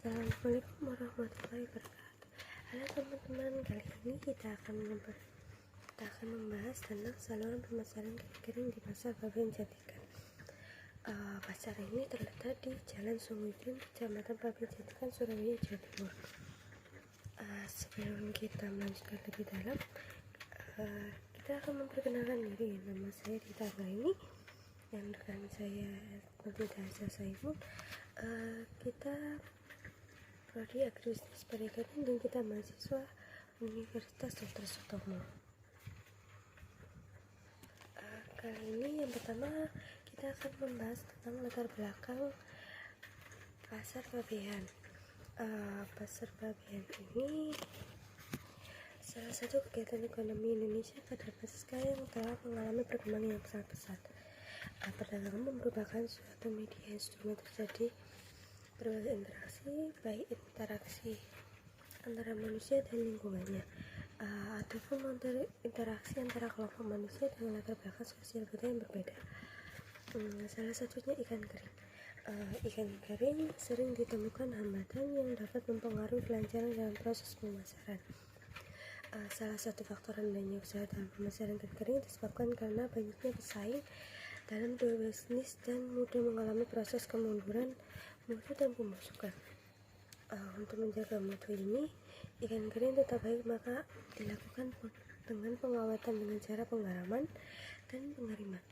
Assalamualaikum warahmatullahi wabarakatuh. Halo teman-teman, kali ini kita akan membahas tentang saluran pemasaran kering di Pasar Babean Jatikan. Pasar ini terletak di Jalan Sungguidin, Kecamatan Babean Jatikan, Surabaya, Jawa Timur. Sebelum kita melanjutkan lebih dalam, kita akan memperkenalkan diri. Nama saya Rita ini, yang rekan saya Nabila Saiful. Kita prodi agribisnis perikanan dan kita mahasiswa Universitas Dr. Sutomo. Kali ini yang pertama kita akan membahas tentang latar belakang Pasar Babean. Pasar Babean ini salah satu kegiatan ekonomi Indonesia pada pasca yang telah mengalami perkembangan yang sangat pesat. Perdagangan merupakan suatu media instrumen terjadi berbagai interaksi, baik interaksi antara manusia dan lingkungannya, ataupun interaksi antara kelompok manusia dengan latar belakang sosial budaya yang berbeda. Salah satunya ikan kering. Ikan kering sering ditemukan hambatan yang dapat mempengaruhi kelancaran dalam proses pemasaran. Salah satu faktor rendahnya usaha dalam pemasaran ikan kering disebabkan karena banyaknya pesaing dalam dua bisnis dan mudah mengalami proses kemunduran mutu dan pembusukan. Untuk menjaga mutu ini, ikan kering tetap baik maka dilakukan dengan pengawatan dengan cara penggaraman dan pengiriman.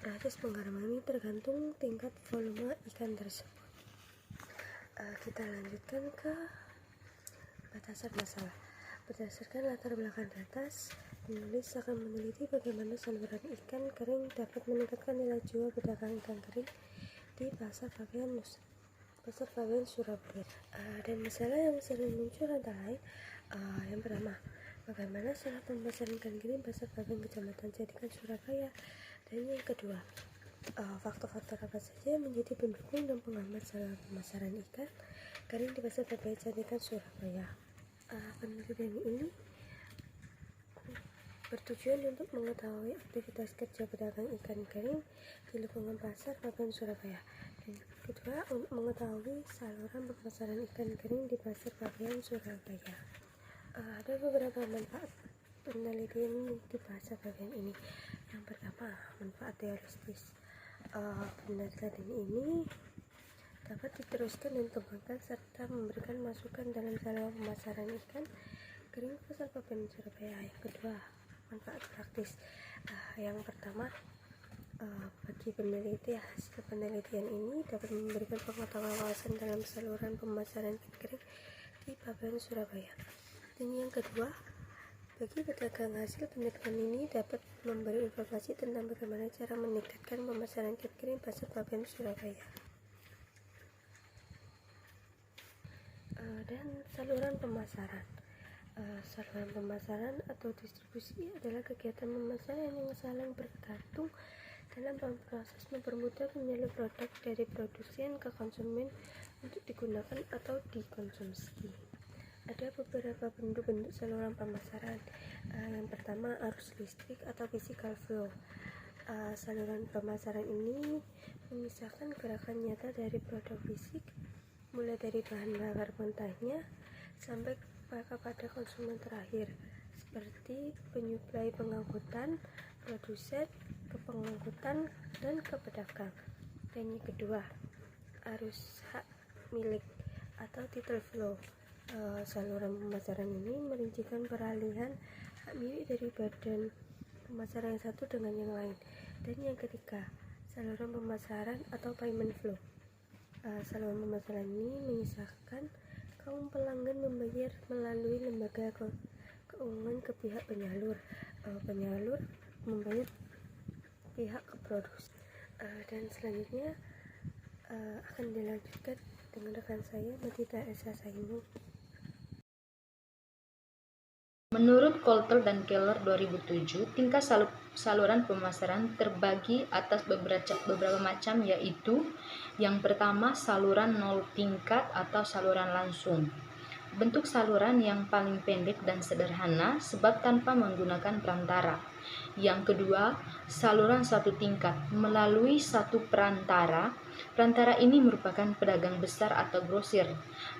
Proses penggaraman ini tergantung tingkat volume ikan tersebut. Kita lanjutkan ke batasan masalah. Berdasarkan latar belakang atas, penulis akan meneliti bagaimana saluran ikan kering dapat meningkatkan nilai jual pedagang ikan kering di Pasar Babean Surabaya. Dan masalah yang sering muncul antara lain, yang pertama, bagaimana salah pemasaran ikan kering Pasar Babean Kecamatan Jatikan, Surabaya. Dan yang kedua, faktor-faktor apa saja yang menjadi pendukung dan penghambat salah pemasaran ikan kering di Pasar Babean Jatikan, Surabaya. Penelitian ini bertujuan untuk mengetahui aktivitas kerja pedagang ikan kering di lingkungan Pasar Babean Surabaya. Dan kedua, untuk mengetahui saluran pemasaran ikan kering di Pasar Babean Surabaya. Ada beberapa manfaat penelitian di Pasar Babean ini. Yang pertama, manfaat teoretis. Penelitian ini dapat diteruskan dan dikembangkan serta memberikan masukan dalam saluran pemasaran ikan kering Pasar Babean Surabaya. Yang kedua, manfaat praktis. Yang pertama, bagi peneliti, hasil penelitian ini dapat memberikan pengetahuan wawasan dalam saluran pemasaran ikan kering di Babean Surabaya. Dan yang kedua, bagi pedagang, hasil penelitian ini dapat memberi informasi tentang bagaimana cara meningkatkan pemasaran ikan kering Pasar Babean Surabaya. Dan saluran pemasaran. Saluran pemasaran atau distribusi adalah kegiatan pemasaran yang saling bergantung dalam proses mempermudah penyalur produk dari produsen ke konsumen untuk digunakan atau dikonsumsi. Ada beberapa bentuk saluran pemasaran. Yang pertama, arus listrik atau physical flow. Saluran pemasaran ini memisahkan gerakan nyata dari produk fisik, mulai dari bahan bakar mentahnya sampai pada konsumen terakhir, seperti penyuplai pengangkutan, produsen ke pengangkutan, dan ke pedagang. Dan yang kedua, arus hak milik atau title flow. Saluran pemasaran ini merincikan peralihan hak milik dari badan pemasaran yang satu dengan yang lain. Dan yang ketiga, saluran pemasaran atau payment flow. Saluran pemasaran ini mengisahkan kaum pelanggan membayar melalui lembaga keuangan ke pihak penyalur. Penyalur membayar pihak ke produsen. Dan selanjutnya akan dilanjutkan dengan rekan saya Nabila Saiful. Menurut Coulter dan Keller 2007, tingkat saluran pemasaran terbagi atas beberapa macam, yaitu yang pertama, saluran nol tingkat atau saluran langsung. Bentuk saluran yang paling pendek dan sederhana sebab tanpa menggunakan perantara. Yang kedua, saluran satu tingkat melalui satu perantara. Perantara ini merupakan pedagang besar atau grosir.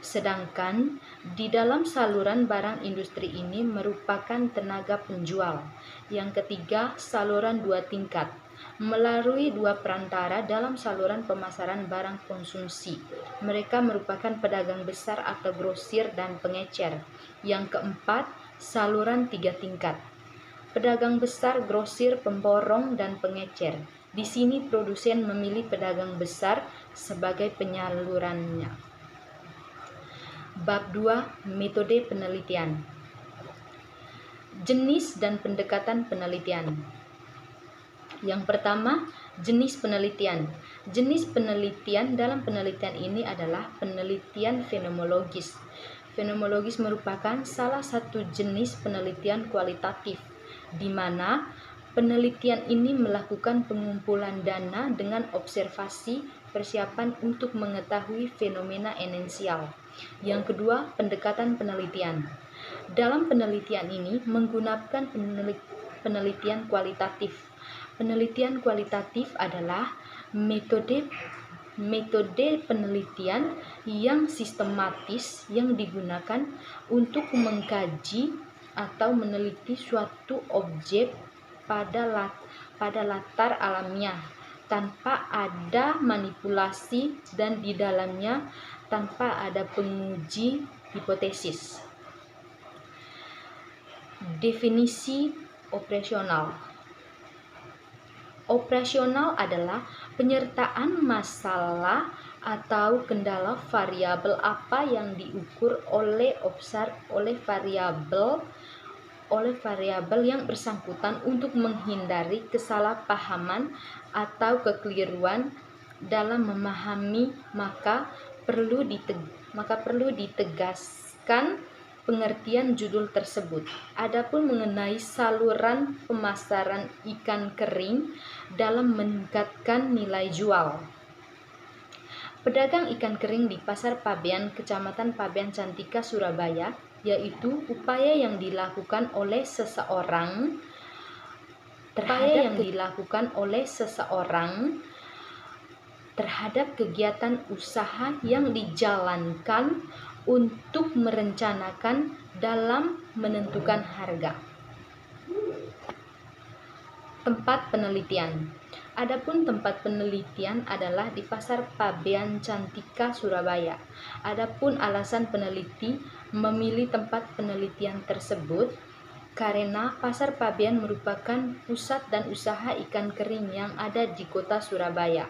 Sedangkan di dalam saluran barang industri ini merupakan tenaga penjual. Yang ketiga, saluran dua tingkat melalui dua perantara dalam saluran pemasaran barang konsumsi. Mereka merupakan pedagang besar atau grosir dan pengecer. Yang keempat, saluran tiga tingkat. Pedagang besar, grosir, pemborong, dan pengecer. Di sini produsen memilih pedagang besar sebagai penyalurannya. Bab 2. Metode penelitian. Jenis dan pendekatan penelitian. Yang pertama, jenis penelitian. Jenis penelitian dalam penelitian ini adalah penelitian fenomenologis. Fenomenologis merupakan salah satu jenis penelitian kualitatif, di mana penelitian ini melakukan pengumpulan dana dengan observasi persiapan untuk mengetahui fenomena esensial. Yang kedua, pendekatan penelitian. Dalam penelitian ini menggunakan penelitian kualitatif. Penelitian kualitatif adalah metode penelitian yang sistematis yang digunakan untuk mengkaji atau meneliti suatu objek pada latar alamiah tanpa ada manipulasi dan di dalamnya tanpa ada penguji hipotesis. Definisi operasional. Operasional adalah penyertaan masalah atau kendala variabel apa yang diukur oleh variabel yang bersangkutan untuk menghindari kesalahpahaman atau kekeliruan dalam memahami, maka perlu ditegaskan pengertian judul tersebut. Adapun mengenai saluran pemasaran ikan kering dalam meningkatkan nilai jual. Pedagang ikan kering di Pasar Pabean, Kecamatan Pabean Cantika, Surabaya, yaitu upaya yang dilakukan oleh seseorang terhadap kegiatan usaha yang dijalankan untuk merencanakan dalam menentukan harga. Tempat penelitian. Adapun tempat penelitian adalah di Pasar Pabean Cantika, Surabaya. Adapun alasan peneliti memilih tempat penelitian tersebut karena Pasar Pabean merupakan pusat dan usaha ikan kering yang ada di kota Surabaya.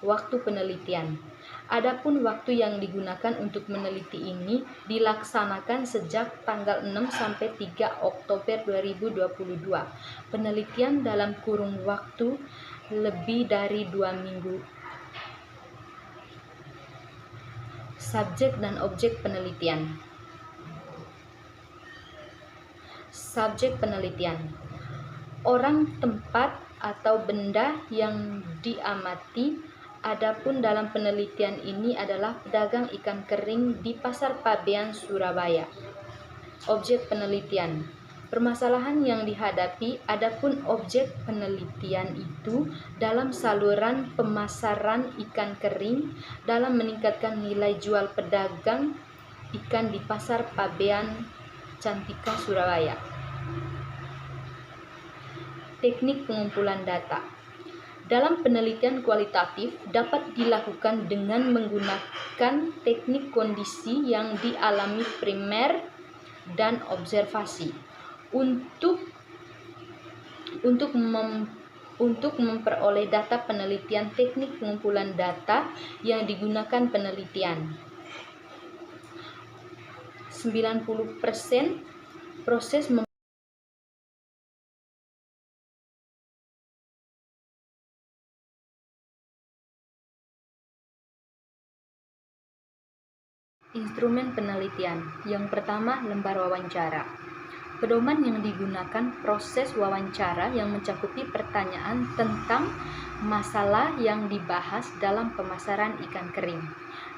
Waktu penelitian. Adapun waktu yang digunakan untuk meneliti ini dilaksanakan sejak tanggal 6 sampai 3 Oktober 2022. Penelitian dalam kurun waktu lebih dari 2 minggu. Subjek dan objek penelitian. Subjek penelitian. Orang, tempat, atau benda yang diamati. Adapun dalam penelitian ini adalah pedagang ikan kering di Pasar Pabean, Surabaya. Objek penelitian. Permasalahan yang dihadapi. Adapun objek penelitian itu dalam saluran pemasaran ikan kering dalam meningkatkan nilai jual pedagang ikan di Pasar Pabean Cantika, Surabaya. Teknik pengumpulan data. Dalam penelitian kualitatif dapat dilakukan dengan menggunakan teknik kondisi yang dialami primer dan observasi. Untuk memperoleh data penelitian, teknik pengumpulan data yang digunakan penelitian. 90% proses Instrumen penelitian. Yang pertama, lembar wawancara. Pedoman yang digunakan proses wawancara yang mencakupi pertanyaan tentang masalah yang dibahas dalam pemasaran ikan kering.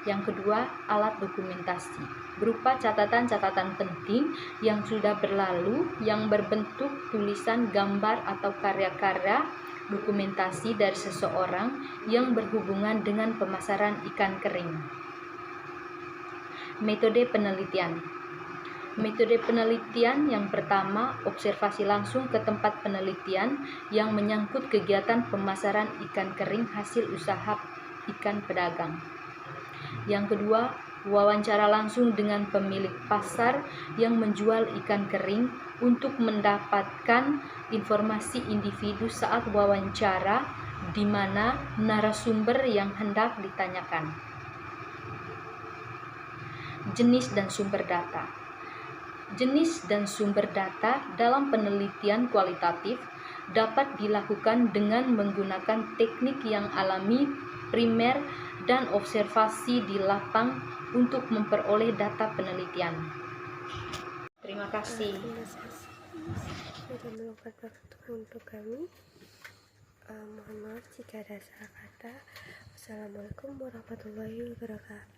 Yang kedua, alat dokumentasi, berupa catatan-catatan penting yang sudah berlalu yang berbentuk tulisan, gambar, atau karya-karya dokumentasi dari seseorang yang berhubungan dengan pemasaran ikan kering. Metode penelitian. Metode penelitian yang pertama, observasi langsung ke tempat penelitian yang menyangkut kegiatan pemasaran ikan kering hasil usaha ikan pedagang. Yang kedua, wawancara langsung dengan pemilik pasar yang menjual ikan kering untuk mendapatkan informasi individu saat wawancara, di mana narasumber yang hendak ditanyakan. Jenis dan sumber data. Jenis dan sumber data dalam penelitian kualitatif dapat dilakukan dengan menggunakan teknik yang alami, primer, dan observasi di lapang untuk memperoleh data penelitian. Terima kasih. Terima kasih sudah meluangkan waktu untuk kami. Mohon maaf jika ada salah kata. Wassalamualaikum warahmatullahi wabarakatuh.